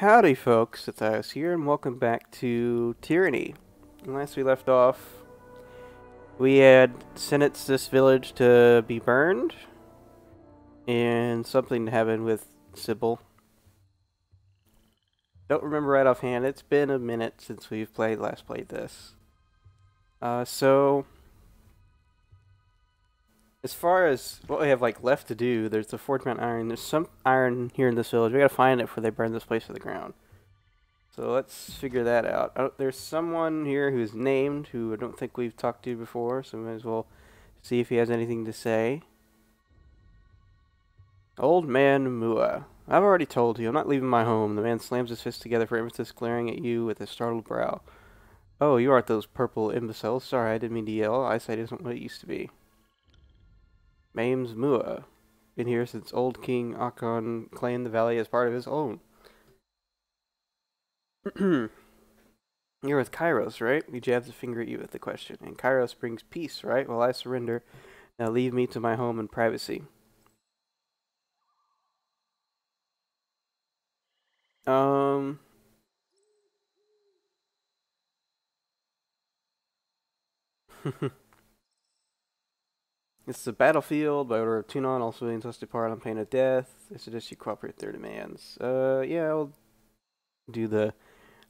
Howdy folks, it's us here and welcome back to Tyranny. Last we left off, we had sentenced this village to be burned, and something happened with Sybil. Don't remember right offhand, it's been a minute since we've last played this. So, as far as what we have left to do, there's the Forge Mount Iron. There's some iron here in this village. We gotta find it before they burn this place to the ground. So let's figure that out. Oh, there's someone here who's named who I don't think we've talked to before, so we might as well see if he has anything to say. Old Man Mua. I've already told you, I'm not leaving my home. The man slams his fist together for emphasis, glaring at you with a startled brow. Oh, you aren't those purple imbeciles. Sorry, I didn't mean to yell. Eyesight isn't what it used to be. Name's Mua. Been here since old King Akon claimed the valley as part of his own. You're with Kairos, right? He jabs a finger at you with the question. And Kairos brings peace, right? Well, I surrender. Now leave me to my home and privacy. It's the battlefield by order of Tunon. All civilians must depart on pain of death. I suggest you cooperate with their demands. Yeah, I'll do the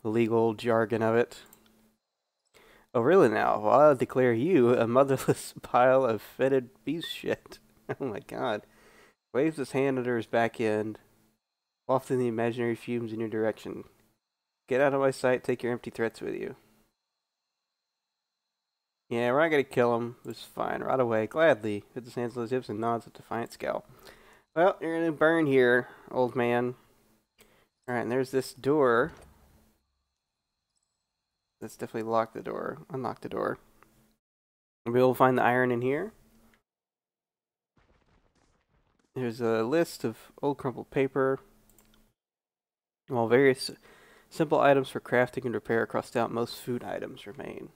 legal jargon of it. Oh, really now? Well, I'll declare you a motherless pile of fetid beast shit. Oh my god. Waves his hand under his back end, wafting the imaginary fumes in your direction. Get out of my sight, take your empty threats with you. Yeah, we're not gonna kill him. It's fine. Right away. Gladly. Puts his hands on his hips and nods a defiant scowl. Well, you're gonna burn here, old man. Alright, and there's this door. Let's definitely lock the door. Unlock the door. We'll find the iron in here. There's a list of old crumpled paper. While various simple items for crafting and repair are crossed out, most food items remain.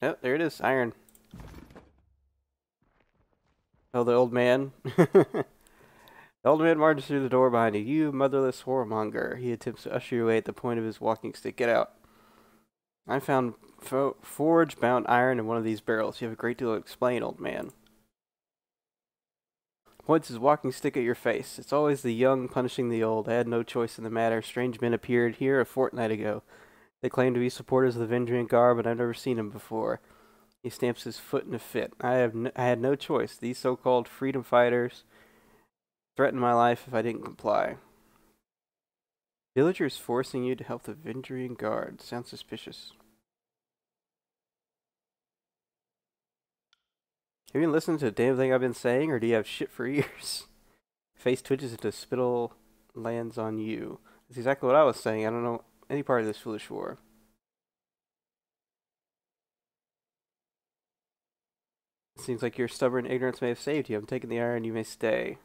Oh, there it is, iron. Oh, the old man. The old man marches through the door behind you. You motherless whoremonger. He attempts to usher you away at the point of his walking stick. Get out. I found forge-bound iron in one of these barrels. You have a great deal to explain, old man. Points his walking stick at your face. It's always the young punishing the old. I had no choice in the matter. Strange men appeared here a fortnight ago. They claim to be supporters of the Vendrian Guard, but I've never seen them before. He stamps his foot in a fit. I had no choice. These so-called freedom fighters threatened my life if I didn't comply. Villagers forcing you to help the Vendrian Guard. Sounds suspicious. Have you been listening to the damn thing I've been saying, or do you have shit for ears? Face twitches until spittle lands on you. That's exactly what I was saying. I don't know any part of this foolish war. It seems like your stubborn ignorance may have saved you. I'm taking the iron, you may stay.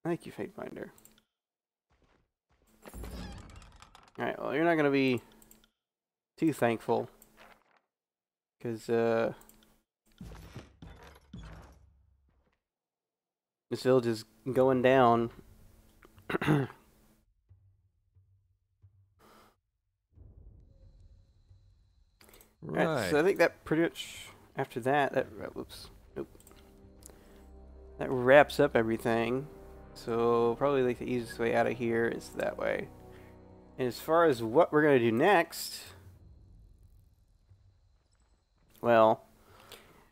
Thank you, Fatefinder. Alright, well, you're not going to be too thankful. Because, this village is going down. Right, so I think that pretty much, after that, whoops, nope. That wraps up everything. So, probably the easiest way out of here is that way. And as far as what we're going to do next, well,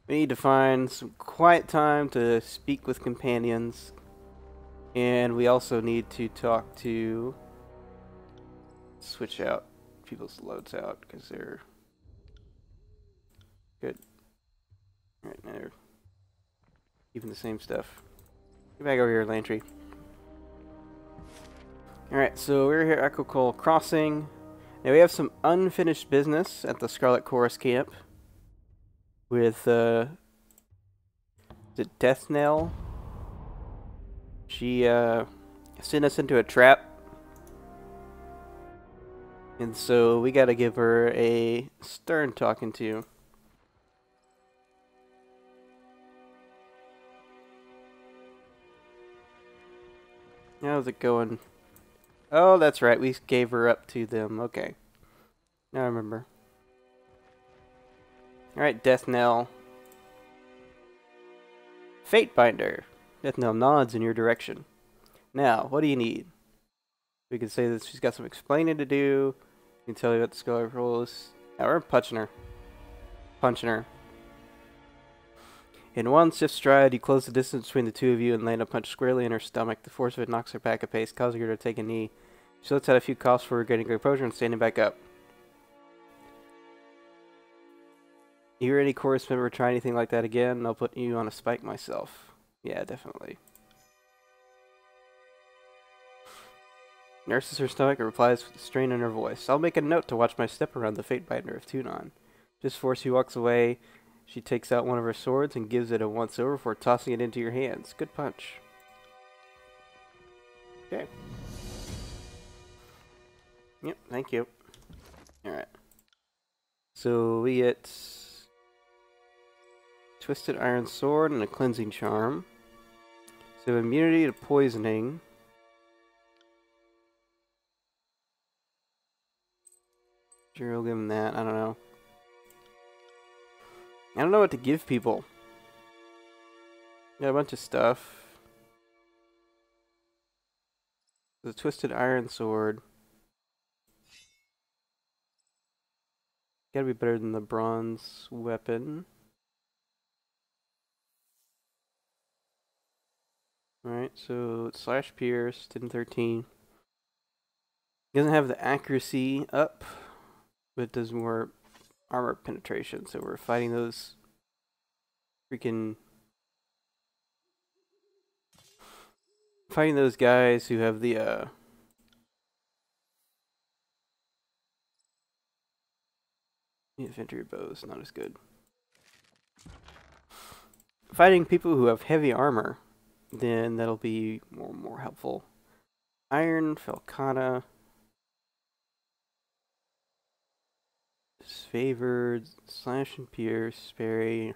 we need to find some quiet time to speak with companions. And we also need to talk to... switch out people's loads out, because they're... good. Alright, now they're keeping the same stuff. Get back over here, Lantry. Alright, so we're here at Echo Cole Crossing. Now we have some unfinished business at the Scarlet Chorus camp. With, is it Death Knell? She, sent us into a trap. And so we gotta give her a stern talking to. How's it going? Oh, that's right. We gave her up to them. Okay. Now I remember. Alright, Death Knell. Fate Binder. Death Knell nods in your direction. Now, what do you need? We can say that she's got some explaining to do. We can tell you what the scholar rules. Now we're punching her. Punching her. In one swift stride, you close the distance between the two of you and land a punch squarely in her stomach. The force of it knocks her back a pace, causing her to take a knee. She lets out a few coughs before regaining composure and standing back up. You hear any chorus member try anything like that again, and I'll put you on a spike myself. Yeah, definitely. Nurses her stomach and replies with a strain in her voice. I'll make a note to watch my step around the Fate Binder of Tunon. Just before she walks away, she takes out one of her swords and gives it a once over before tossing it into your hands. Good punch. Okay. Yep, thank you. Alright. So we get Twisted Iron Sword and a Cleansing Charm. So immunity to poisoning. Sure, we'll give him that. I don't know. I don't know what to give people. Got a bunch of stuff. The Twisted Iron Sword. Gotta be better than the bronze weapon. Alright, so it's slash pierce, 10-13. Doesn't have the accuracy up, but it does more armor penetration. So we're fighting those freaking... Fighting those guys who have the, infantry bows, not as good. Fighting people who have heavy armor, then that'll be more helpful. Iron, Falcata. Disfavored, slash and pierce, Sperry.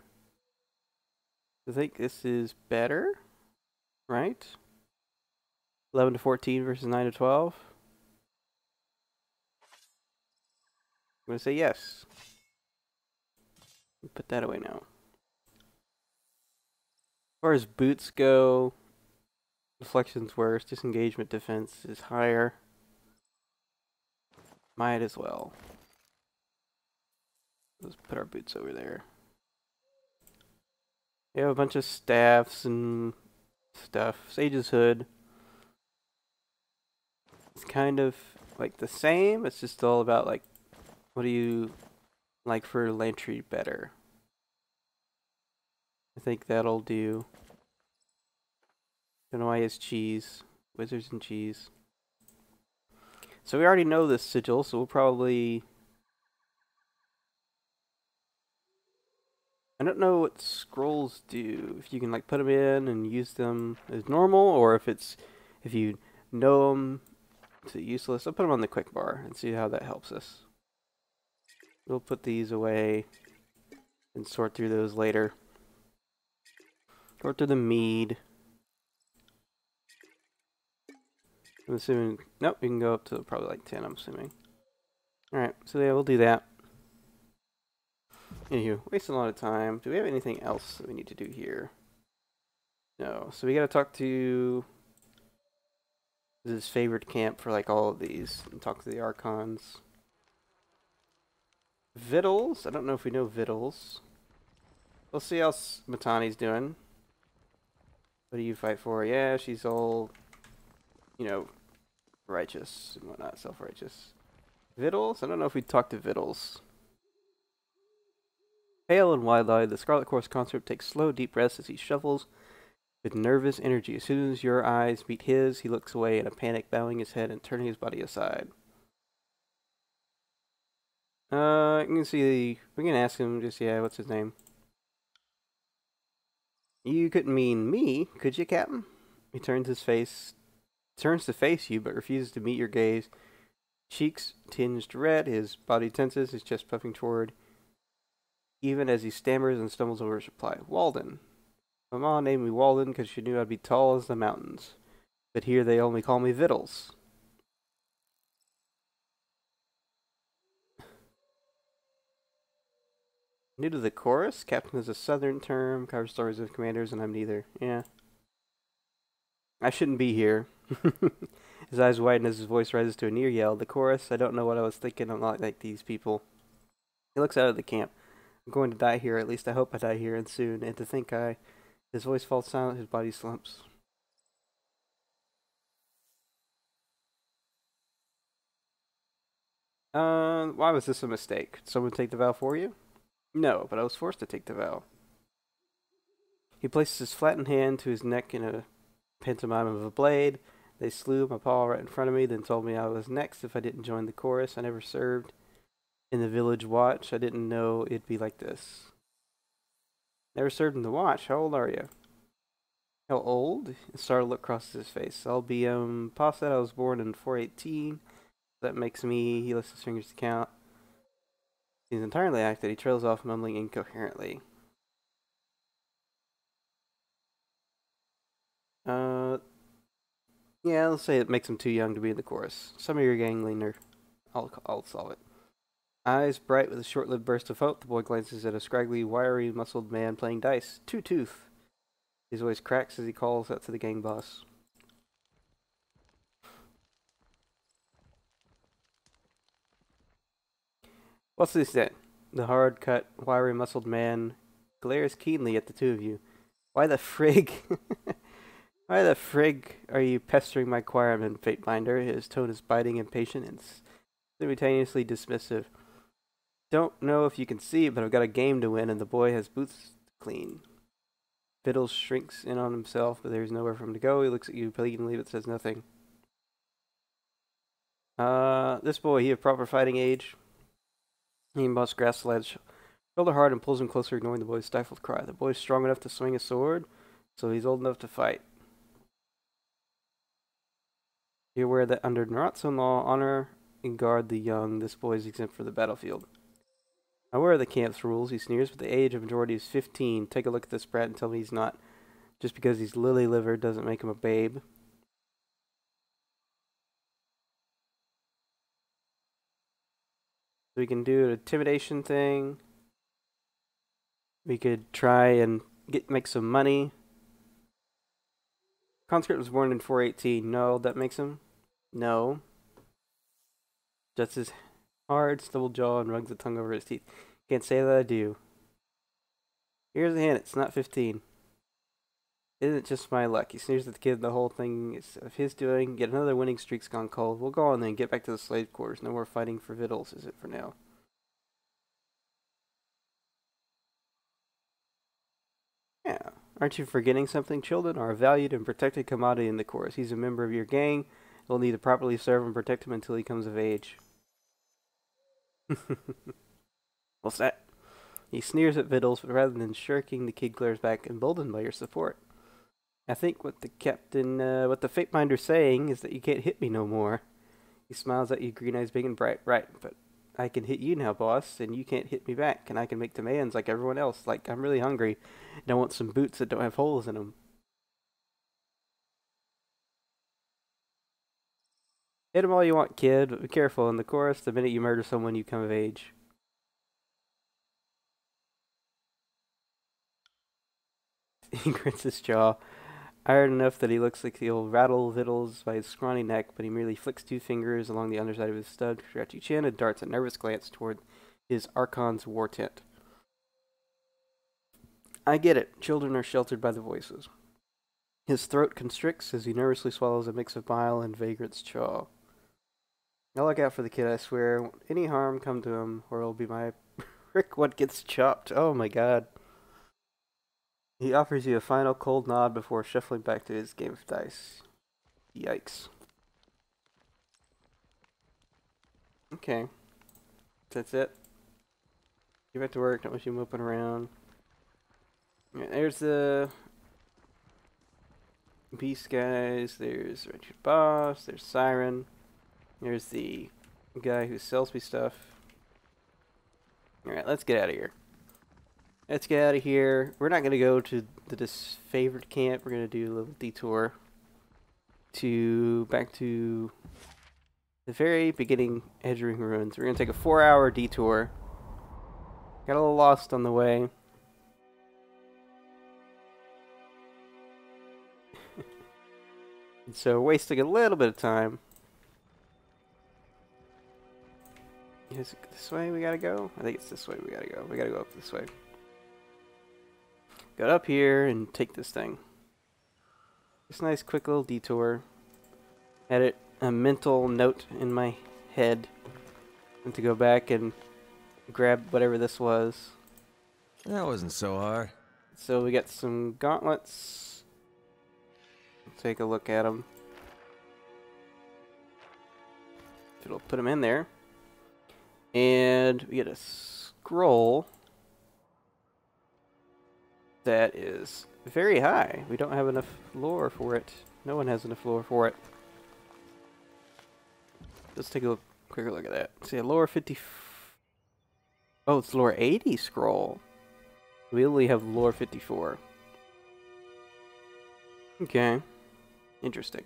I think this is better, right? 11-14 versus 9-12. I'm gonna say yes. Put that away now. As far as boots go, deflection's worse. Disengagement defense is higher. Might as well. Let's put our boots over there. We have a bunch of staffs and stuff. Sage's Hood. It's kind of like the same. It's just all about like, what do you like for Lantry better? I think that'll do. Don't know why he has cheese. Wizards and cheese. So we already know this sigil, so we'll probably... I don't know what scrolls do. If you can like put them in and use them as normal, or if you know them to useless. I'll put them on the quick bar and see how that helps us. We'll put these away and sort through those later. Sort through the mead. I'm assuming... Nope, we can go up to probably like 10, I'm assuming. Alright, so yeah, we'll do that. Anywho, wasting a lot of time. Do we have anything else that we need to do here? No. So we gotta talk to his favorite camp for like all of these and talk to the Archons. Vittles? I don't know if we know Vittles. We'll see how Matani's doing. What do you fight for? Yeah, she's all, you know, righteous and whatnot, self-righteous. Vittles? I don't know if we talked to Vittles. Pale and wide-eyed, the Scarlet Course consort takes slow, deep breaths as he shuffles with nervous energy. As soon as your eyes meet his, he looks away in a panic, bowing his head and turning his body aside. You can see, we can ask him just, yeah, what's his name? You couldn't mean me, could you, Captain? He turns to face you, but refuses to meet your gaze. Cheeks tinged red, his body tenses, his chest puffing forward, even as he stammers and stumbles over his reply. Walden. My mom named me Walden because she knew I'd be tall as the mountains. But here they only call me Vittles. New to the chorus, captain is a southern term, covers stories of commanders, and I'm neither. Yeah. I shouldn't be here. His eyes widen as his voice rises to a near yell. The chorus, I don't know what I was thinking, I'm not like these people. He looks out of the camp. I'm going to die here, at least I hope I die here, and soon. And to think His voice falls silent, his body slumps. Why was this a mistake? Did someone take the vow for you? No, but I was forced to take the vow. He places his flattened hand to his neck in a pantomime of a blade. They slew my paw right in front of me, then told me I was next if I didn't join the chorus. I never served in the village watch. I didn't know it'd be like this. Never served in the watch. How old are you? How old? A startled look crosses his face. I'll be, past that I was born in 418. That makes me, he lifts his fingers to count. He's entirely acted. He trails off, mumbling incoherently. Yeah, let's say it makes him too young to be in the chorus. Some of your gang leaner. I'll solve it. Eyes bright with a short-lived burst of hope, the boy glances at a scraggly, wiry, muscled man playing dice. Two-tooth. His voice cracks as he calls out to the gang boss. What's this then? The hard-cut, wiry, muscled man glares keenly at the two of you. Why the frig? Why the frig are you pestering my choirman, Fatebinder? His tone is biting, impatient, and simultaneously dismissive. Don't know if you can see, but I've got a game to win, and the boy has boots to clean. Fiddles shrinks in on himself, but there's nowhere for him to go. He looks at you pleadingly, but says nothing. This boy, he of proper fighting age. He must grasp the lad's shoulder hard and pulls him closer, ignoring the boy's stifled cry. The boy's strong enough to swing a sword, so he's old enough to fight. You're aware that under Naratsun law, honor and guard the young, this boy is exempt for the battlefield. Aware of the camp's rules, he sneers, but the age of majority is 15. Take a look at this brat and tell me he's not. Just because he's lily-livered doesn't make him a babe. So we can do an intimidation thing. We could try and make some money. Conscript was born in 418. No, that makes him? No. Just his hard, stubble jaw and rugs the tongue over his teeth. Can't say that I do. Here's a hint, it's not 15. Isn't it just my luck? He sneers at the kid. The whole thing is of his doing. Yet another winning streak's gone cold. We'll go on then. Get back to the slave quarters. No more fighting for victuals, is it for now? Yeah. Aren't you forgetting something? Children are a valued and protected commodity in the chorus. He's a member of your gang. You'll need to properly serve and protect him until he comes of age. What's that? He sneers at Vittles, but rather than shirking, the kid glares back, emboldened by your support. I think what the Fateminder's saying is that you can't hit me no more. He smiles at you, green eyes big and bright. Right, but I can hit you now, boss, and you can't hit me back, and I can make demands like everyone else. Like, I'm really hungry, and I want some boots that don't have holes in them. Hit him all you want, kid, but be careful. In the chorus, the minute you murder someone, you come of age. He grits his jaw. Iron enough that he looks like he'll rattle Vittles by his scrawny neck, but he merely flicks two fingers along the underside of his stud, scratchy chin, and darts a nervous glance toward his Archon's war tent. I get it. Children are sheltered by the voices. His throat constricts as he nervously swallows a mix of bile and vagrant's chaw. I'll look out for the kid, I swear. Won't any harm come to him, or it'll be my Rick what gets chopped. Oh my god. He offers you a final cold nod before shuffling back to his game of dice. Yikes. Okay. That's it. Get back to work, don't want you moping around. Yeah, there's the beast guys, there's Richard Boss, there's Siren, there's the guy who sells me stuff. Alright, let's get out of here. Let's get out of here. We're not going to go to the disfavored camp. We're going to do a little detour back to the very beginning Edgering Ruins. We're gonna take a 4-hour detour. Got a little lost on the way. And so wasting a little bit of time. Is it this way we gotta go? I think it's this way we gotta go. We gotta go up this way. Go up here and take this thing. Just a nice quick little detour. Had a mental note in my head. And to go back and grab whatever this was. That wasn't so hard. So we got some gauntlets. Take a look at them. It'll put them in there. And we get a scroll that is very high. We don't have enough lore for it. No one has enough lore for it. Let's take a quicker look at that. See, a lore 50. Oh, it's lore 80 scroll. We only have lore 54. Okay. Interesting.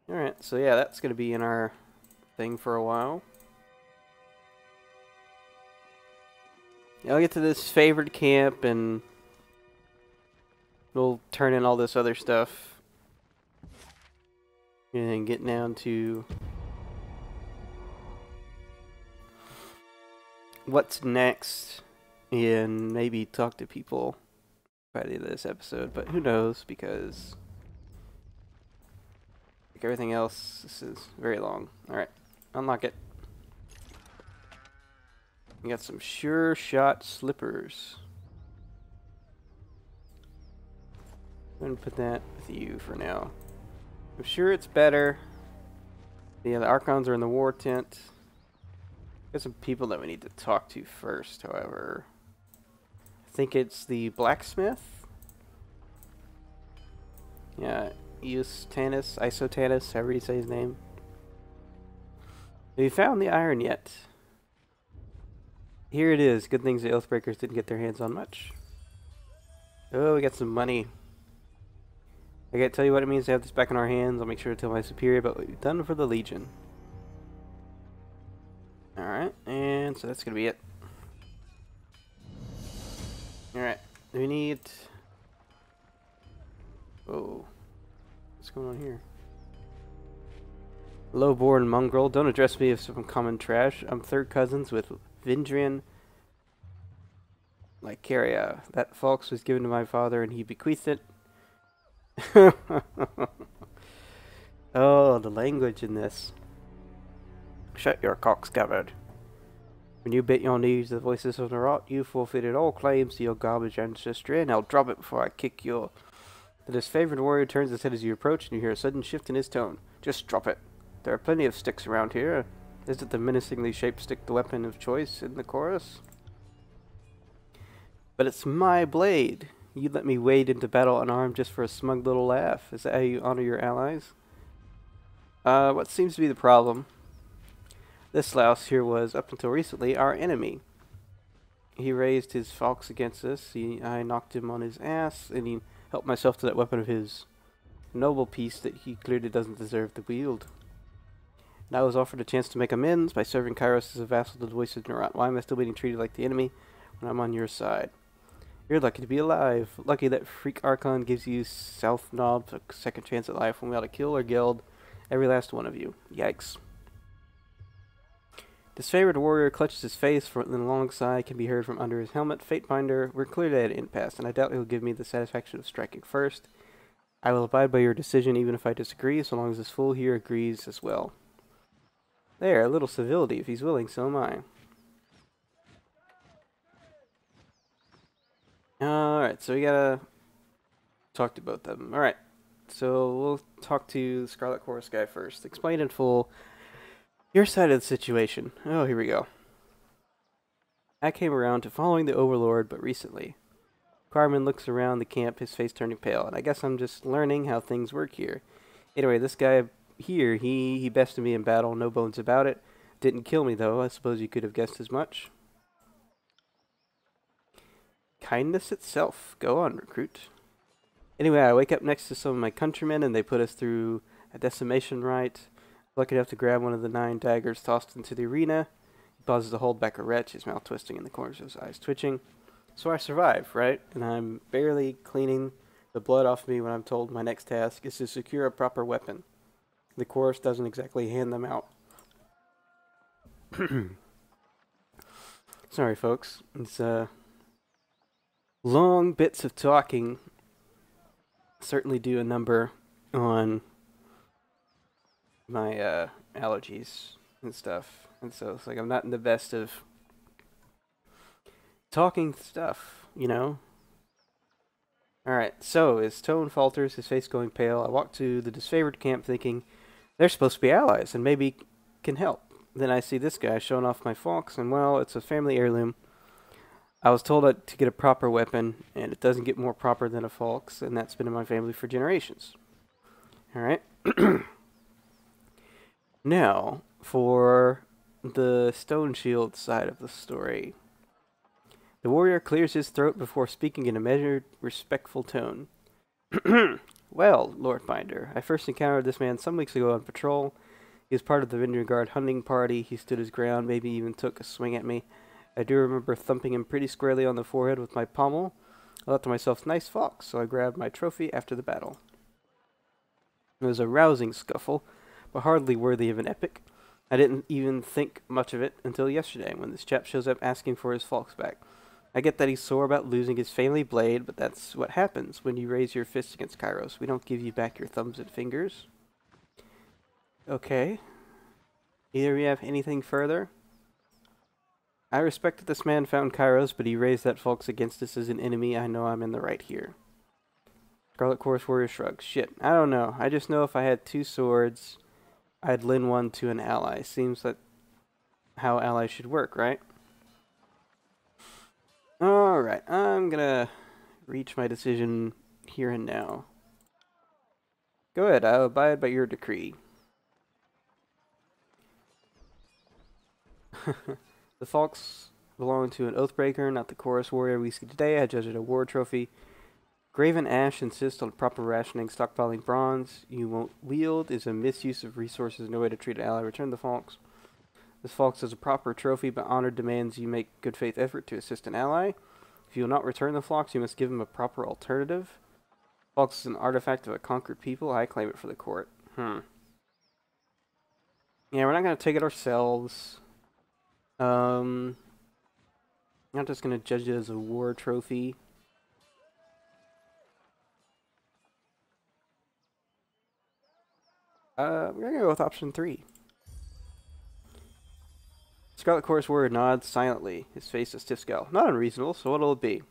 Alright, so yeah, that's going to be in our thing for a while. I'll get to this favored camp and we'll turn in all this other stuff. And then get down to what's next and maybe talk to people by the end of this episode, but who knows, because like everything else, this is very long. Alright, unlock it. We got some sure shot slippers. I'm gonna put that with you for now. I'm sure it's better. Yeah, the Archons are in the war tent. Got some people that we need to talk to first, however. I think it's the blacksmith. Yeah, Isotanus, however you say his name. Have you found the iron yet? Here it is. Good things the Oathbreakers didn't get their hands on much. Oh, we got some money. I can't tell you what it means to have this back in our hands. I'll make sure to tell my superior about what we've done for the Legion. Alright, and so that's gonna be it. Alright, we need... Oh. What's going on here? Low-born mongrel, don't address me as some common trash. I'm third cousins with Vindrian Lycaria. That Folks was given to my father and he bequeathed it. Oh, the language in this. Shut your cock scabbard. When you bit your knees to the voices of the rot, you forfeited all claims to your garbage ancestry, and I'll drop it before I kick your... The disfavored warrior turns his head as you approach, and you hear a sudden shift in his tone. Just drop it. There are plenty of sticks around here. Is it the menacingly shaped stick the weapon of choice in the chorus? But it's my blade. You let me wade into battle unarmed just for a smug little laugh. Is that how you honor your allies? What seems to be the problem? This louse here was, up until recently, our enemy. He raised his Folks against us. I knocked him on his ass, and he helped myself to that weapon of his. Noble piece that he clearly doesn't deserve to wield. And I was offered a chance to make amends by serving Kairos as a vassal to the voice of Nerat. Why am I still being treated like the enemy when I'm on your side? You're lucky to be alive. Lucky that Freak Archon gives you South Knob a second chance at life when we ought to kill or gild every last one of you. Yikes. Disfavored warrior clutches his face, for the long sigh can be heard from under his helmet. Fatebinder, we're clearly at an impasse, and I doubt he'll give me the satisfaction of striking first. I will abide by your decision even if I disagree, so long as this fool here agrees as well. There, a little civility. If he's willing, so am I. Alright, so we gotta talk to both of them. Alright, so we'll talk to the Scarlet Chorus guy first. Explain in full your side of the situation. Oh, here we go. I came around to following the Overlord, but recently. Carmen looks around the camp, his face turning pale, and I guess I'm just learning how things work here. Anyway, this guy here, he bested me in battle, no bones about it. Didn't kill me, though. I suppose you could have guessed as much. Kindness itself. Go on, recruit. Anyway, I wake up next to some of my countrymen, and they put us through a decimation rite. Lucky enough to grab one of the 9 daggers tossed into the arena. He pauses to hold back a retch, his mouth twisting and the corners of his eyes twitching. So I survive, right? And I'm barely cleaning the blood off me when I'm told my next task is to secure a proper weapon. The chorus doesn't exactly hand them out. Sorry, folks. It's long bits of talking certainly do a number on my allergies and stuff. And so it's like I'm not in the best of talking stuff, you know? Alright, so his tone falters, his face going pale. I walk to the disfavored camp thinking they're supposed to be allies and maybe can help. Then I see this guy showing off my fox, and well, it's a family heirloom. I was told to get a proper weapon, and it doesn't get more proper than a fox, and that's been in my family for generations. Alright. Now, for the stone shield side of the story. The warrior clears his throat before speaking in a measured, respectful tone. Well, Lord Binder, I first encountered this man some weeks ago on patrol. He was part of the Vineyard Guard hunting party. He stood his ground, maybe even took a swing at me. I do remember thumping him pretty squarely on the forehead with my pommel. I thought to myself, nice fox, so I grabbed my trophy after the battle. It was a rousing scuffle, but hardly worthy of an epic. I didn't even think much of it until yesterday, when this chap shows up asking for his fox back. I get that he's sore about losing his family blade, but that's what happens when you raise your fist against Kairos. We don't give you back your thumbs and fingers. Okay. Either of you have anything further? I respect that this man found Kairos, but he raised that fox against us as an enemy. I know I'm in the right here. Scarlet Chorus Warrior shrugs. Shit, I don't know. I just know if I had 2 swords, I'd lend one to an ally. Seems that how allies should work, right? Alright, I'm gonna reach my decision here and now. Go ahead, I'll abide by your decree. The fox belonged to an Oathbreaker, not the Chorus Warrior we see today. I judge it a war trophy. Graven Ash insists on proper rationing, stockpiling bronze you won't wield is a misuse of resources, no way to treat an ally. Return the fox. This fox is a proper trophy, but honor demands you make good faith effort to assist an ally. If you will not return the fox, you must give him a proper alternative. Fox is an artifact of a conquered people. I claim it for the court. Yeah, we're not going to take it ourselves. I'm not just going to judge it as a war trophy. We're going to go with option 3. Scarlet Chorus Warrior nods silently, his face a stiff scowl. Not unreasonable, so what'll it be?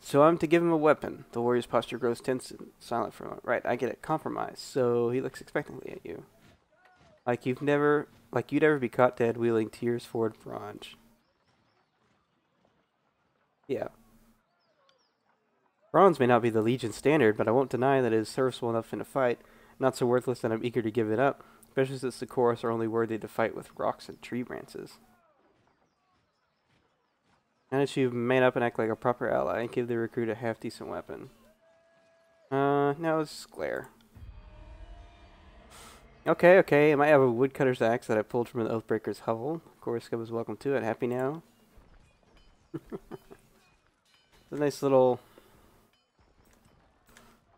So I'm to give him a weapon. The warrior's posture grows tense and silent for a moment. Right, I get it. Compromise. So he looks expectantly at you. Like you'd ever be caught dead wheeling Tears Forward bronze. Yeah. Bronze may not be the Legion standard, but I won't deny that it is serviceable enough in a fight. Not so worthless that I'm eager to give it up, especially since the chorus are only worthy to fight with rocks and tree branches. Now that you've made up and act like a proper ally, give the recruit a half-decent weapon. Now it's glare. Okay, I might have a woodcutter's axe that I pulled from an Oathbreaker's hovel. Of course, Scub is welcome to it. Happy now? A nice little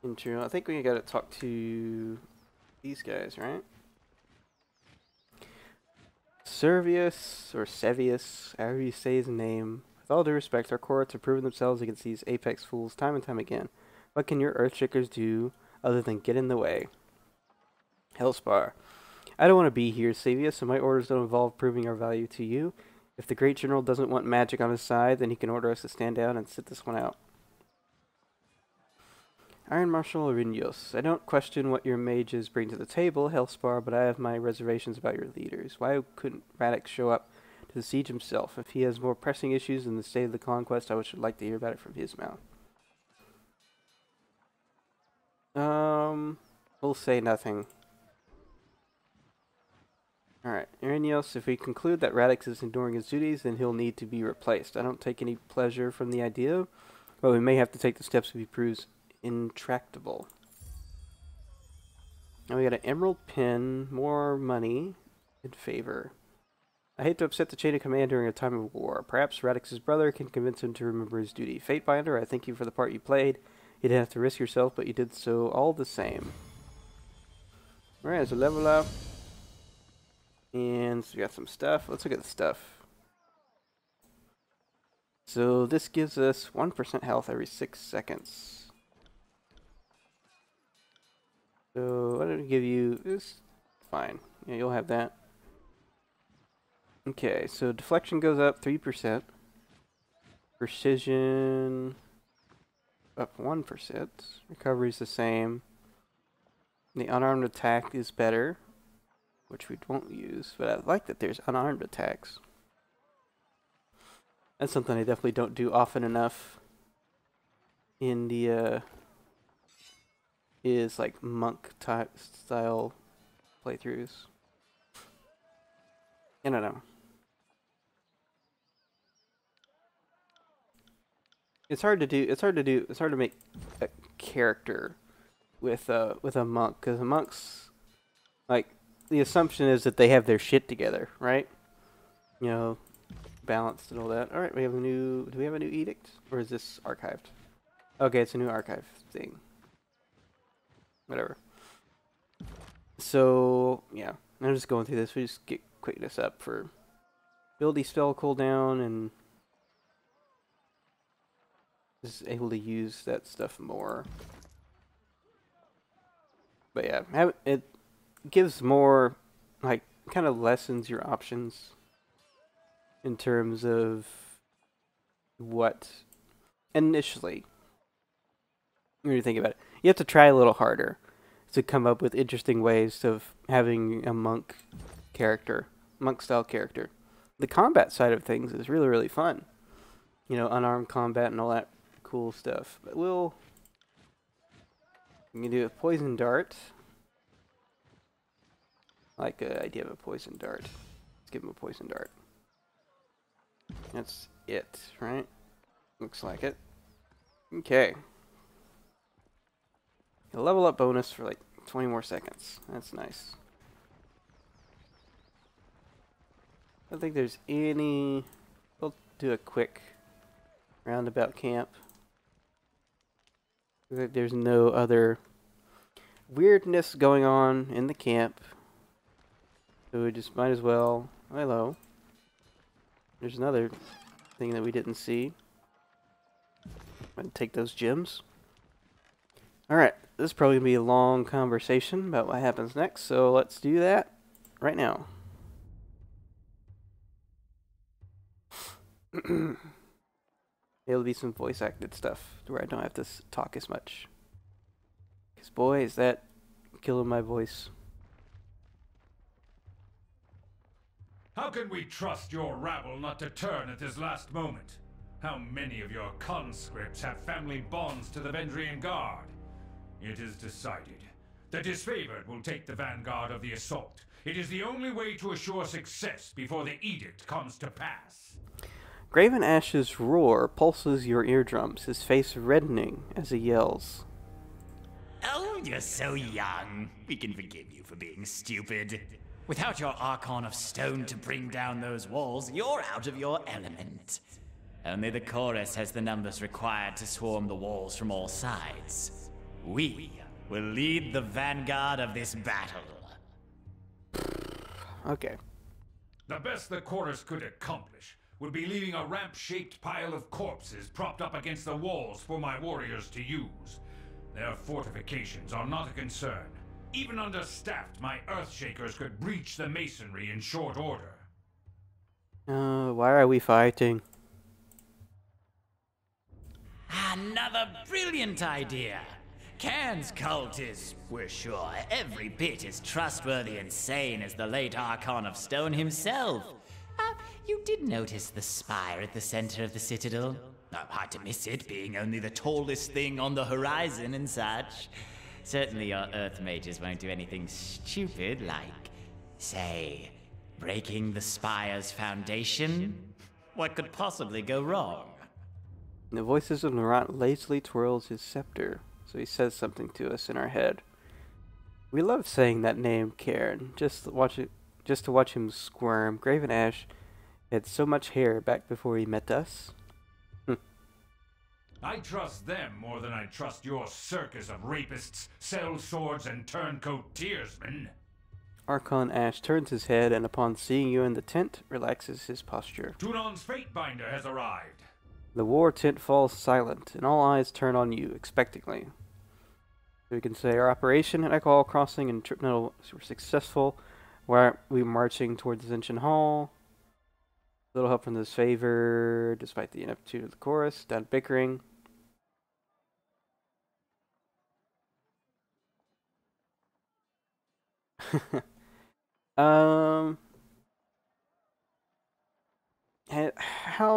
intro. I think we gotta talk to these guys, right? Servius, or Sevius, however you say his name. With all due respect, our courts have proven themselves against these apex fools time and time again. What can your Earthshakers do other than get in the way? Hellspar. I don't want to be here, Sevius, so my orders don't involve proving our value to you. If the Great General doesn't want magic on his side, then he can order us to stand down and sit this one out. Iron Marshal Arinjos. I don't question what your mages bring to the table, Hellspar, but I have my reservations about your leaders. Why couldn't Radix show up to the siege himself? If he has more pressing issues than the state of the conquest, I would like to hear about it from his mouth. We'll say nothing. Alright, Arinios, if we conclude that Radix is ignoring his duties, then he'll need to be replaced. I don't take any pleasure from the idea. but we may have to take the steps if he proves intractable. Now we got an emerald pin, more money, in favor. I hate to upset the chain of command during a time of war. Perhaps Radix's brother can convince him to remember his duty. Fatebinder, I thank you for the part you played. You didn't have to risk yourself, but you did so all the same. Alright, so level up. And so we got some stuff. Let's look at the stuff. So this gives us 1% health every 6 seconds. So what did it give you? It's fine. Yeah, you'll have that. Okay, so deflection goes up 3%. Precision up 1%. Recovery's the same. The unarmed attack is better, which we won't use, but I like that there's unarmed attacks. That's something I definitely don't do often enough in the is like monk type style playthroughs. I don't know. It's hard to make a character with a monk, because monks, like, the assumption is that they have their shit together, right? You know, balanced and all that. All right, we have a new. Do we have a new edict, or is this archived? Okay, it's a new archive thing. Whatever. So yeah, I'm just going through this. We just get quickness up for ability spell cooldown, and just able to use that stuff more. But yeah, it gives more, like, kind of lessens your options in terms of what initially, when you think about it, you have to try a little harder to come up with interesting ways of having a monk style character. The combat side of things is really, really fun. You know, unarmed combat and all that cool stuff. But we can do a poison dart. I like the idea of a poison dart. Let's give him a poison dart. That's it, right? Looks like it. Okay. A level up bonus for like 20 more seconds. That's nice. I don't think there's any... We'll do a quick roundabout camp. There's no other weirdness going on in the camp. So we just might as well... Hello. There's another thing that we didn't see. I'm going to take those gems. Alright, this is probably going to be a long conversation about what happens next, so let's do that right now. It'll be some voice acted stuff where I don't have to talk as much. Because boy, is that killing my voice. How can we trust your rabble not to turn at this last moment? How many of your conscripts have family bonds to the Vendrian Guard? It is decided. The disfavored will take the vanguard of the assault. It is the only way to assure success before the edict comes to pass. Graven Ash's roar pulses your eardrums, his face reddening as he yells. Oh, you're so young. We can forgive you for being stupid. Without your Archon of Stone to bring down those walls, you're out of your element. Only the chorus has the numbers required to swarm the walls from all sides. We will lead the vanguard of this battle. Okay. The best the chorus could accomplish would be leaving a ramp-shaped pile of corpses propped up against the walls for my warriors to use. Their fortifications are not a concern. Even understaffed, my Earthshakers could breach the masonry in short order. Why are we fighting? Another brilliant idea. Cairn's cult is, we're sure, every bit as trustworthy and sane as the late Archon of Stone himself. You did notice the spire at the center of the citadel? Hard to miss it, being only the tallest thing on the horizon and such. Certainly your Earth mages won't do anything stupid like, say, breaking the spire's foundation. What could possibly go wrong? The voices of Narant lazily twirls his scepter, so he says something to us in our head. We love saying that name, Cairn, just to watch him squirm. Graven Ash had so much hair back before he met us. I trust them more than I trust your circus of rapists, sell swords, and turncoat tearsmen. Archon Ash turns his head and upon seeing you in the tent, relaxes his posture. Tunon's Fatebinder has arrived. The war tent falls silent, and all eyes turn on you expectantly. We can say our operation at Echo Hall Crossing and Tripnell were successful. Where we were marching towards Ascension Hall. Little help from this favor, despite the ineptitude of the chorus. Done bickering. How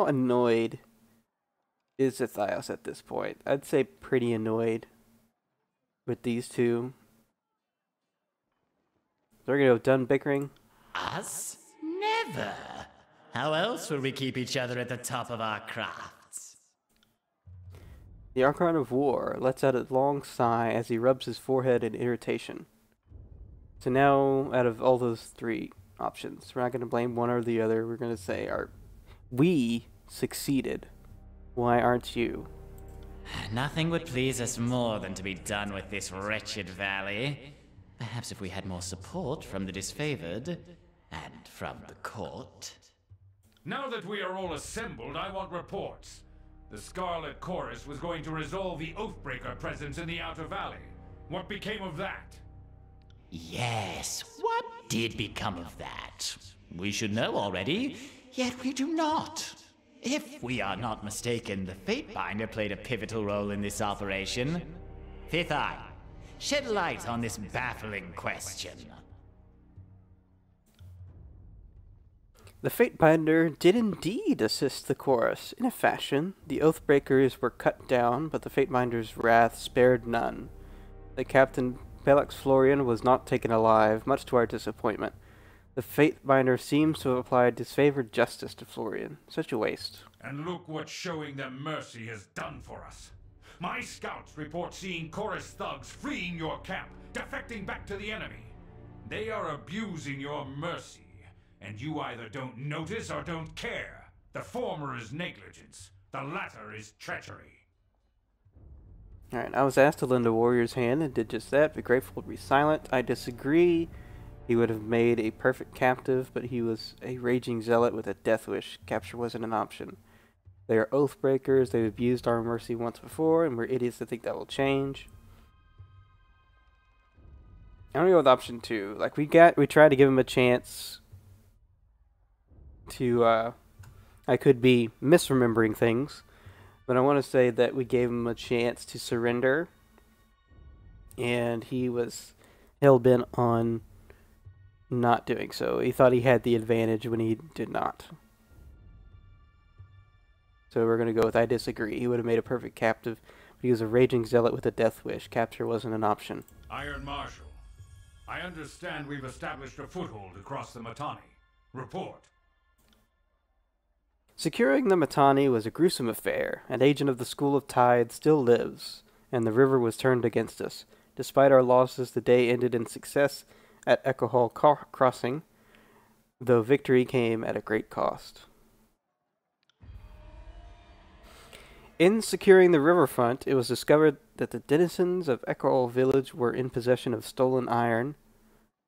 annoyed is Zithios at this point? I'd say pretty annoyed with these two. They're gonna have done bickering. Us? Never. How else will we keep each other at the top of our crafts? The Archon of War lets out a long sigh as he rubs his forehead in irritation. So now, out of all those three options, we're not going to blame one or the other. We're going to say, we succeeded. Why aren't you? Nothing would please us more than to be done with this wretched valley. Perhaps if we had more support from the disfavored, and from the court. Now that we are all assembled, I want reports. The Scarlet Chorus was going to resolve the Oathbreaker presence in the Outer Valley. What became of that? Yes, what did become of that? We should know already, yet we do not. If we are not mistaken, the Fatebinder played a pivotal role in this operation. Fifth Eye, shed light on this baffling question. The Fatebinder did indeed assist the chorus. In a fashion, the Oathbreakers were cut down, but the Fatebinder's wrath spared none. The Captain Belix Florian was not taken alive, much to our disappointment. The Fatebinder seems to have applied disfavored justice to Florian. Such a waste. And look what showing them mercy has done for us. My scouts report seeing chorus thugs fleeing your camp, defecting back to the enemy. They are abusing your mercy. And you either don't notice or don't care. The former is negligence. The latter is treachery. Alright, I was asked to lend a warrior's hand and did just that. Be grateful to be silent. I disagree. He would have made a perfect captive, but he was a raging zealot with a death wish. Capture wasn't an option. They are oathbreakers. They've abused our mercy once before, and we're idiots to think that will change. I'm gonna go with option 2. Like, we tried to give him a chance to, I could be misremembering things, but I want to say that we gave him a chance to surrender, and he was hell-bent on not doing so. He thought he had the advantage when he did not. So we're going to go with I disagree. He would have made a perfect captive, but he was a raging zealot with a death wish. Capture wasn't an option. Iron Marshal, I understand we've established a foothold across the Matani. Report. Securing the Matani was a gruesome affair. An agent of the School of Tide still lives, and the river was turned against us. Despite our losses, the day ended in success at Echo Hall Crossing, though victory came at a great cost. In securing the riverfront, it was discovered that the denizens of Echo Hall Village were in possession of stolen iron.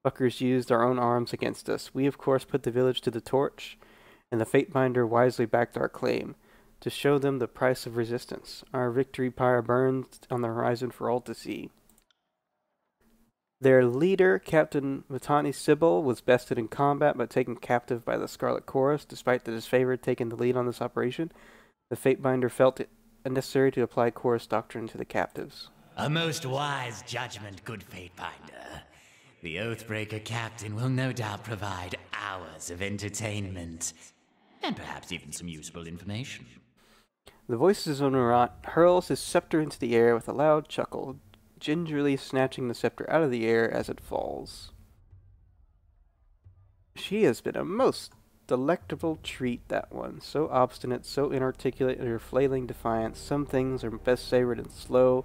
Fuckers used our own arms against us. We, of course, put the village to the torch, and the Fatebinder wisely backed our claim, to show them the price of resistance. Our victory pyre burns on the horizon for all to see. Their leader, Captain Matani Sybil, was bested in combat but taken captive by the Scarlet Chorus. Despite the disfavored taking the lead on this operation, the Fatebinder felt it necessary to apply Chorus doctrine to the captives. A most wise judgment, good Fatebinder. The Oathbreaker captain will no doubt provide hours of entertainment, and perhaps even some useful information. The voices of Narat hurls his scepter into the air with a loud chuckle, gingerly snatching the scepter out of the air as it falls. She has been a most delectable treat, that one. So obstinate, so inarticulate in her flailing defiance. Some things are best savored in slow,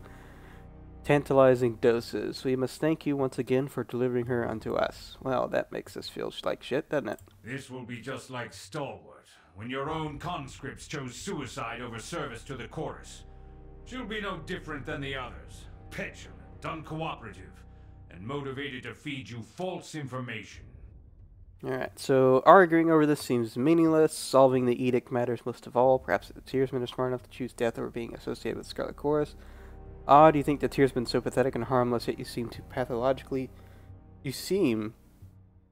tantalizing doses. We must thank you once again for delivering her unto us. Well, that makes us feel like shit, doesn't it? This will be just like Stalwart, when your own conscripts chose suicide over service to the chorus. She'll be no different than the others. Petulant, uncooperative, and motivated to feed you false information. Alright, so arguing over this seems meaningless. Solving the edict matters most of all. Perhaps the Tearsmen are smart enough to choose death over being associated with Scarlet Chorus. Do you think the Tearsmen so pathetic and harmless, yet you seem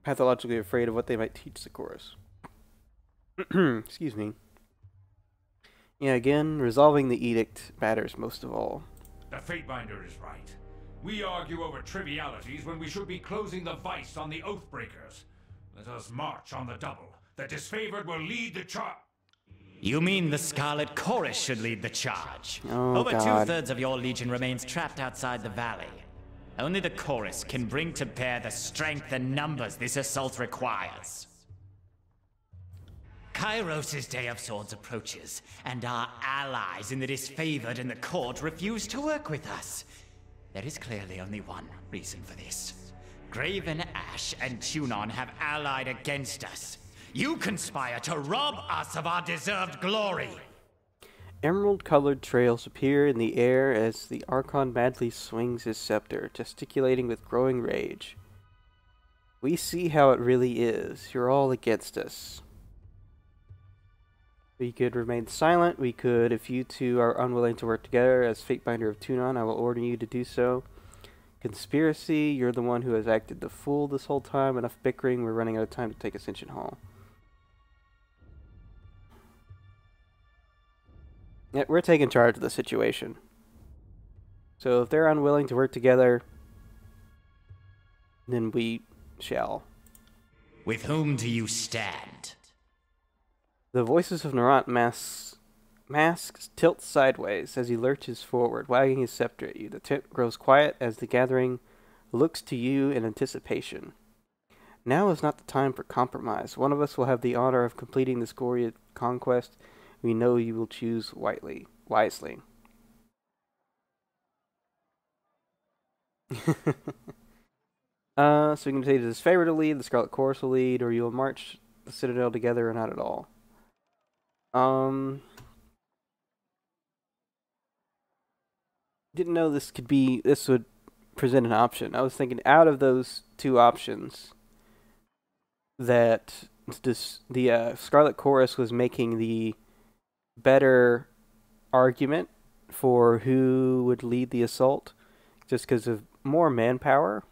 pathologically afraid of what they might teach the chorus. Excuse me. Yeah, again, resolving the edict matters most of all. The Fatebinder is right. We argue over trivialities when we should be closing the vice on the Oathbreakers. Let us march on the double. The disfavored will lead the charge. You mean the Scarlet Chorus should lead the charge? Oh, Over God. 2/3 of your legion remains trapped outside the valley. Only the Chorus can bring to bear the strength and numbers this assault requires. Kairos' Day of Swords approaches, and our allies in the disfavored and the court refuse to work with us. There is clearly only one reason for this. Graven Ash and Tunon have allied against us. You conspire to rob us of our deserved glory. Emerald-colored trails appear in the air as the Archon madly swings his scepter, gesticulating with growing rage. We see how it really is. You're all against us. We could remain silent. We could, if you two are unwilling to work together as Fatebinder of Tunon, I will order you to do so. Conspiracy, you're the one who has acted the fool this whole time. Enough bickering, we're running out of time to take Ascension Hall. Yeah, we're taking charge of the situation. So if they're unwilling to work together, then we shall. With whom do you stand? The voices of Narant masks tilt sideways as he lurches forward, wagging his scepter at you. The tent grows quiet as the gathering looks to you in anticipation. Now is not the time for compromise. One of us will have the honor of completing this glorious conquest. We know you will choose wisely. So we can say this favor to lead, the Scarlet Chorus will lead, or you will march the Citadel together or not at all. Didn't know this would present an option. I was thinking out of those two options that the Scarlet Chorus was making the better argument for who would lead the assault just because of more manpower.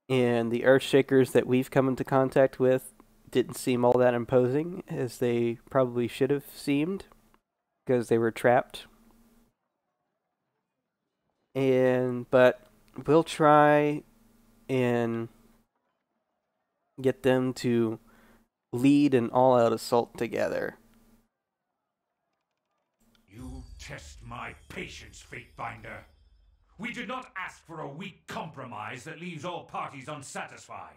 And the Earthshakers that we've come into contact with didn't seem all that imposing as they probably should have seemed because they were trapped. But we'll try and get them to lead an all-out assault together. You test my patience, Fatebinder. We did not ask for a weak compromise that leaves all parties unsatisfied.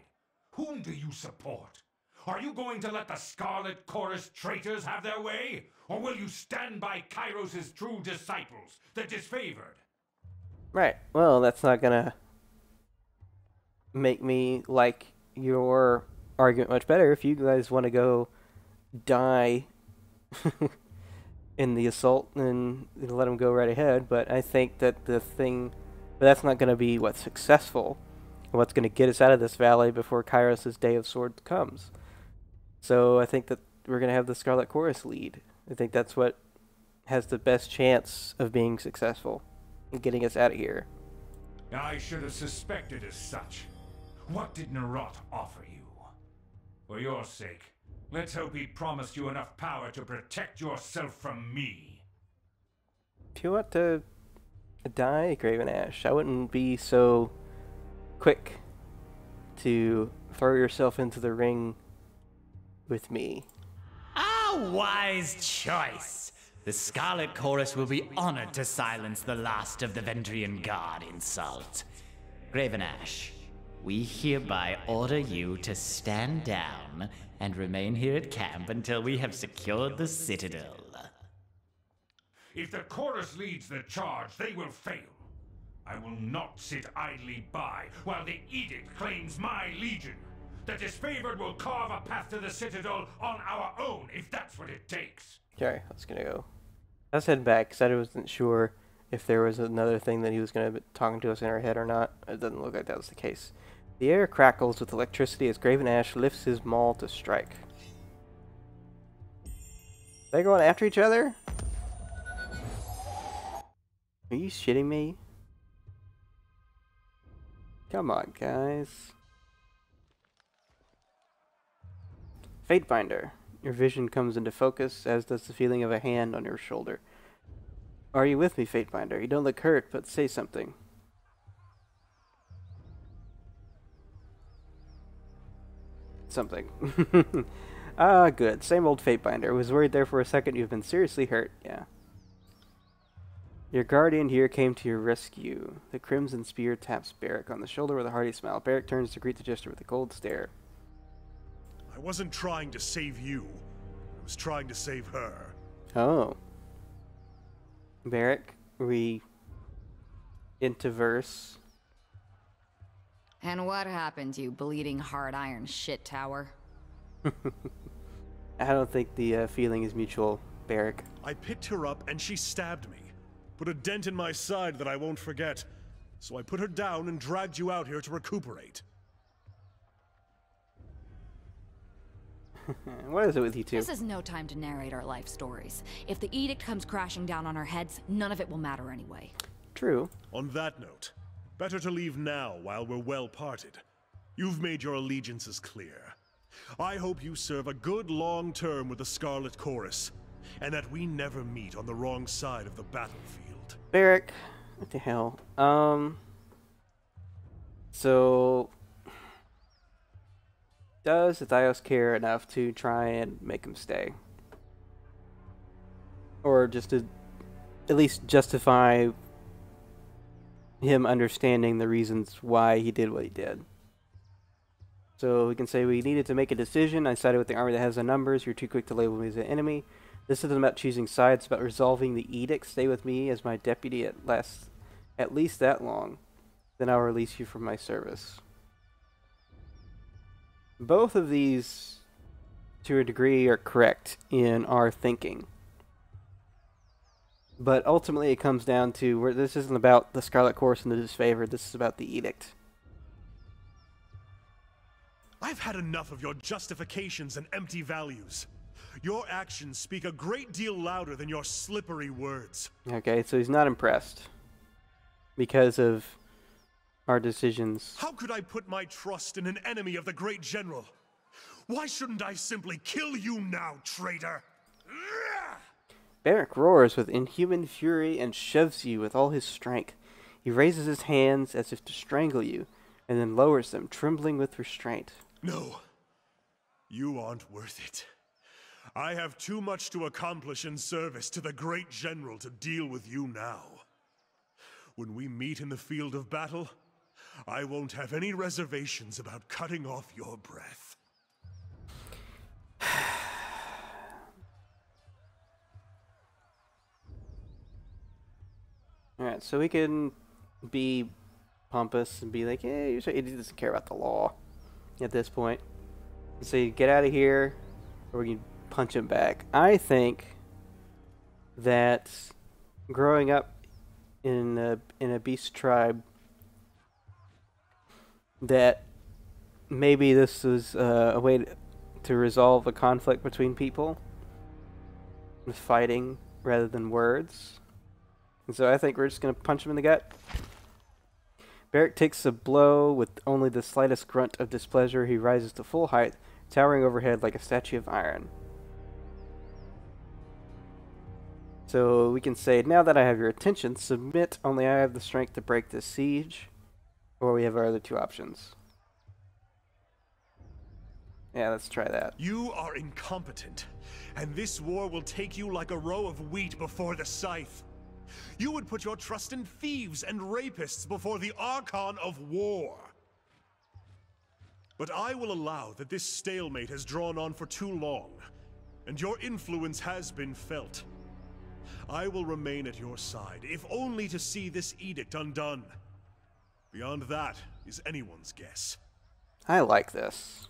Whom do you support? Are you going to let the Scarlet Chorus traitors have their way? Or will you stand by Kairos' true disciples, the disfavored? Right. Well, that's not gonna make me like your argument much better. If you guys want to go die in the assault, then let them go right ahead. But I think that that's not going to be what's successful, and what's going to get us out of this valley before Kairos' Day of Swords comes. So I think that we're going to have the Scarlet Chorus lead. I think that's what has the best chance of being successful in getting us out of here. I should have suspected as such. What did Narot offer you? For your sake, let's hope he promised you enough power to protect yourself from me. If you want to die, Graven Ash, I wouldn't be so quick to throw yourself into the ring with me. A wise choice. The Scarlet Chorus will be honored to silence the last of the Vendrian Guard insult. Graven Ash, we hereby order you to stand down and remain here at camp until we have secured the citadel. If the chorus leads the charge, they will fail. I will not sit idly by while the Edict claims my legion. The disfavored will carve a path to the citadel on our own, if that's what it takes. Okay, let's gonna go. Let's head back, because I wasn't sure if there was another thing that he was gonna be talking to us in our head or not. It doesn't look like that was the case. The air crackles with electricity as Graven Ash lifts his maul to strike. They're going after each other? Are you shitting me? Come on, guys. Fatebinder. Your vision comes into focus, as does the feeling of a hand on your shoulder. Are you with me, Fatebinder? You don't look hurt, but say something. Something. Ah, good. Same old Fatebinder. Was worried there for a second. You've been seriously hurt. Yeah. Your guardian here came to your rescue. The crimson spear taps Barrick on the shoulder with a hearty smile. Barrick turns to greet the jester with a cold stare. I wasn't trying to save you. I was trying to save her. Oh. Barrick, into verse. And what happened, you bleeding hard iron shit tower? I don't think the feeling is mutual, Barrick. I picked her up and she stabbed me. Put a dent in my side that I won't forget. So I put her down and dragged you out here to recuperate. What is it with you two? This is no time to narrate our life stories. If the edict comes crashing down on our heads, none of it will matter anyway. True. On that note, better to leave now while we're well parted. You've made your allegiances clear. I hope you serve a good long term with the Scarlet Chorus, and that we never meet on the wrong side of the battlefield. Barrick, what the hell? So does Athios care enough to try and make him stay? Or just to at least justify him understanding the reasons why he did what he did? So we can say we needed to make a decision. I sided with the army that has the numbers. You're too quick to label me as an enemy. This isn't about choosing sides, it's about resolving the edict. Stay with me as my deputy at least that long. Then I'll release you from my service. Both of these, to a degree, are correct in our thinking. But ultimately it comes down to where this isn't about the Scarlet Chorus and the disfavored. This is about the edict. I've had enough of your justifications and empty values. Your actions speak a great deal louder than your slippery words. Okay, so he's not impressed because of our decisions. How could I put my trust in an enemy of the great general? Why shouldn't I simply kill you now, traitor? Barrick roars with inhuman fury and shoves you with all his strength. He raises his hands as if to strangle you, and then lowers them, trembling with restraint. No, you aren't worth it. I have too much to accomplish in service to the great general to deal with you now. When we meet in the field of battle, I won't have any reservations about cutting off your breath. Alright, so we can be pompous and be like, yeah, he doesn't care about the law at this point. So you get out of here, or we can punch him back. I think that growing up in a beast tribe, that maybe this was a way to resolve a conflict between people with fighting rather than words. And so I think we're just going to punch him in the gut. Barrick takes a blow with only the slightest grunt of displeasure. He rises to full height, towering overhead like a statue of iron. So we can say, now that I have your attention, submit, only I have the strength to break this siege. Or we have our other two options. Yeah, let's try that. You are incompetent, and this war will take you like a row of wheat before the scythe. You would put your trust in thieves and rapists before the Archon of war. But I will allow that this stalemate has drawn on for too long, and your influence has been felt. I will remain at your side, if only to see this edict undone. Beyond that is anyone's guess. I like this.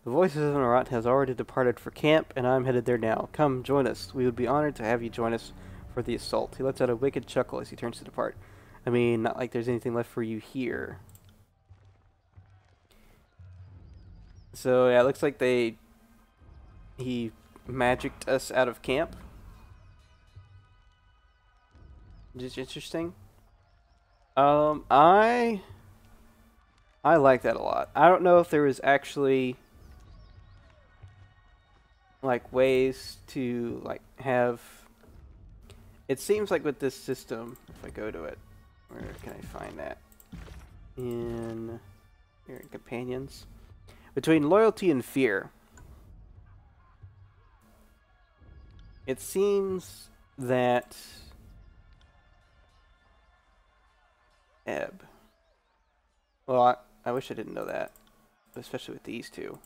The voices of Narat has already departed for camp, and I'm headed there now. Come, join us. We would be honored to have you join us for the assault. He lets out a wicked chuckle as he turns to depart. I mean, not like there's anything left for you here. So, yeah, it looks like he magicked us out of camp. Just interesting. I like that a lot. I don't know if there was actually like ways to like have. It seems like with this system, if I go to it, where can I find that? In here in companions, between loyalty and fear. It seems that Ebb. Well, I wish I didn't know that, especially with these two.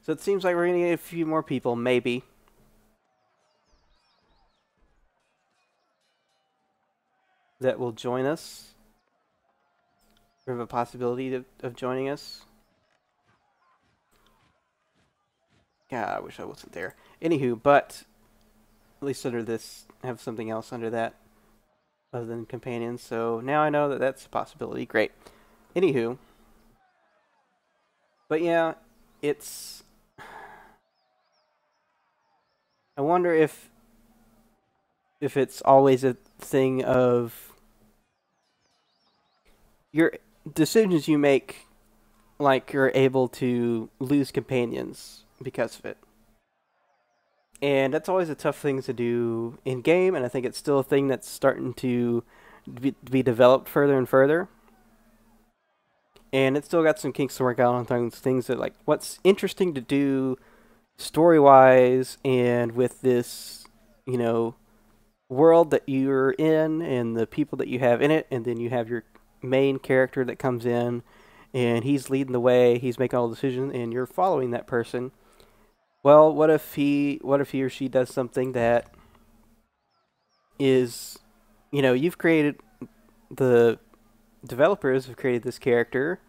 So it seems like we're gonna get a few more people, maybe. That will join us. We have a possibility of joining us. God, I wish I wasn't there. Anywho, but at least under this, I have something else under that other than companions. So now I know that that's a possibility. Great. Anywho. But yeah, it's... I wonder if it's always a thing of your decisions you make, like you're able to lose companions because of it. And that's always a tough thing to do in game, and I think it's still a thing that's starting to be developed further and further. And it's still got some kinks to work out on things that, like, what's interesting to do story-wise and with this, you know, world that you're in and the people that you have in it, and then you have your main character that comes in and he's leading the way, he's making all the decisions, and you're following that person. Well, what if he or she does something that is, you know, you've created, the developers have created this character,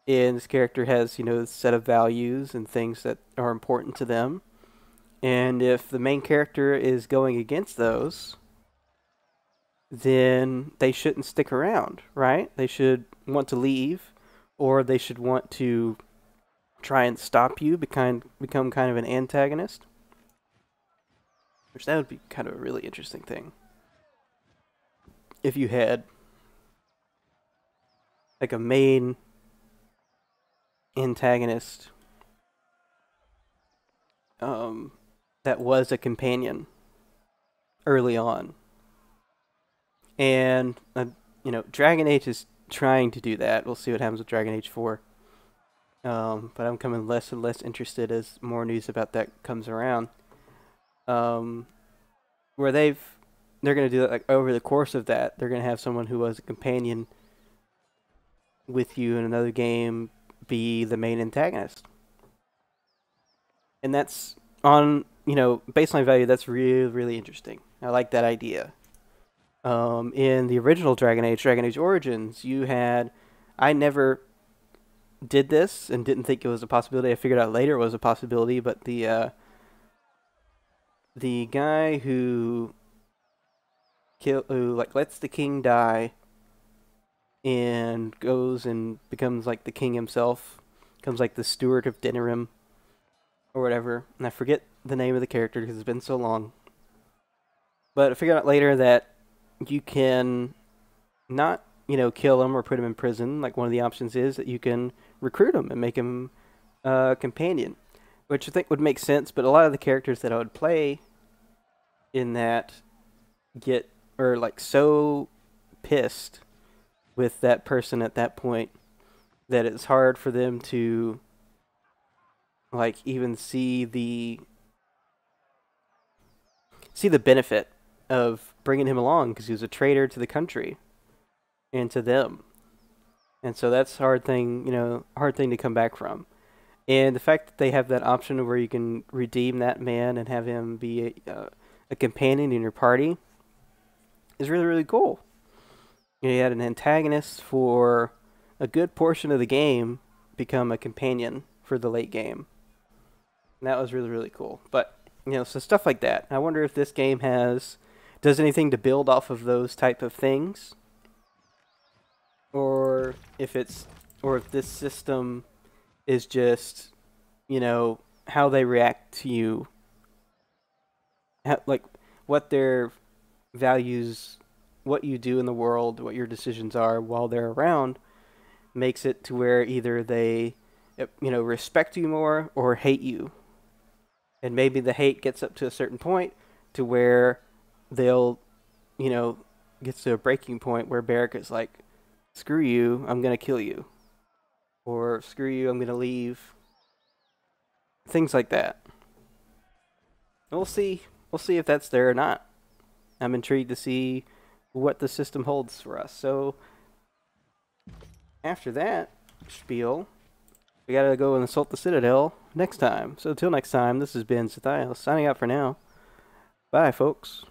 and this character has, you know, a set of values and things that are important to them. And if the main character is going against those, then they shouldn't stick around, right? They should want to leave, or they should want to try and stop you, become kind of an antagonist. Which that would be kind of a really interesting thing. If you had like a main antagonist that was a companion early on. And, you know, Dragon Age is trying to do that. We'll see what happens with Dragon Age 4. But I'm coming less and less interested as more news about that comes around. Where they're going to do it, like, over the course of that, they're going to have someone who was a companion with you in another game be the main antagonist. And that's on, you know, baseline value, that's really, really interesting. I like that idea. In the original Dragon Age Origins, you had... I never did this and didn't think it was a possibility. I figured out later it was a possibility, but the guy who lets the king die and goes and becomes like the king himself, becomes like the steward of Denerim or whatever, and I forget the name of the character because it's been so long. But I figured out later that you can not, you know, kill him or put him in prison. Like, one of the options is that you can recruit him and make him a companion, which I think would make sense. But a lot of the characters that I would play in that are like so pissed with that person at that point that it's hard for them to like even see the benefit of bringing him along, because he was a traitor to the country and to them. And so that's a hard thing, hard thing to come back from. And the fact that they have that option where you can redeem that man and have him be a companion in your party is really, really cool. You had an antagonist for a good portion of the game become a companion for the late game. And that was really, really cool. But, so stuff like that. I wonder if this game does anything to build off of those type of things. Or if this system is just, how they react to you. Like, what their values, what you do in the world, what your decisions are while they're around, makes it to where either they, respect you more or hate you. And maybe the hate gets up to a certain point to where they'll, gets to a breaking point where Barrick is like, screw you, I'm going to kill you. Or screw you, I'm going to leave. Things like that. We'll see. We'll see if that's there or not. I'm intrigued to see what the system holds for us. So, after that spiel, we gotta go and assault the Citadel next time. So, until next time, this has been Sathios signing out for now. Bye, folks.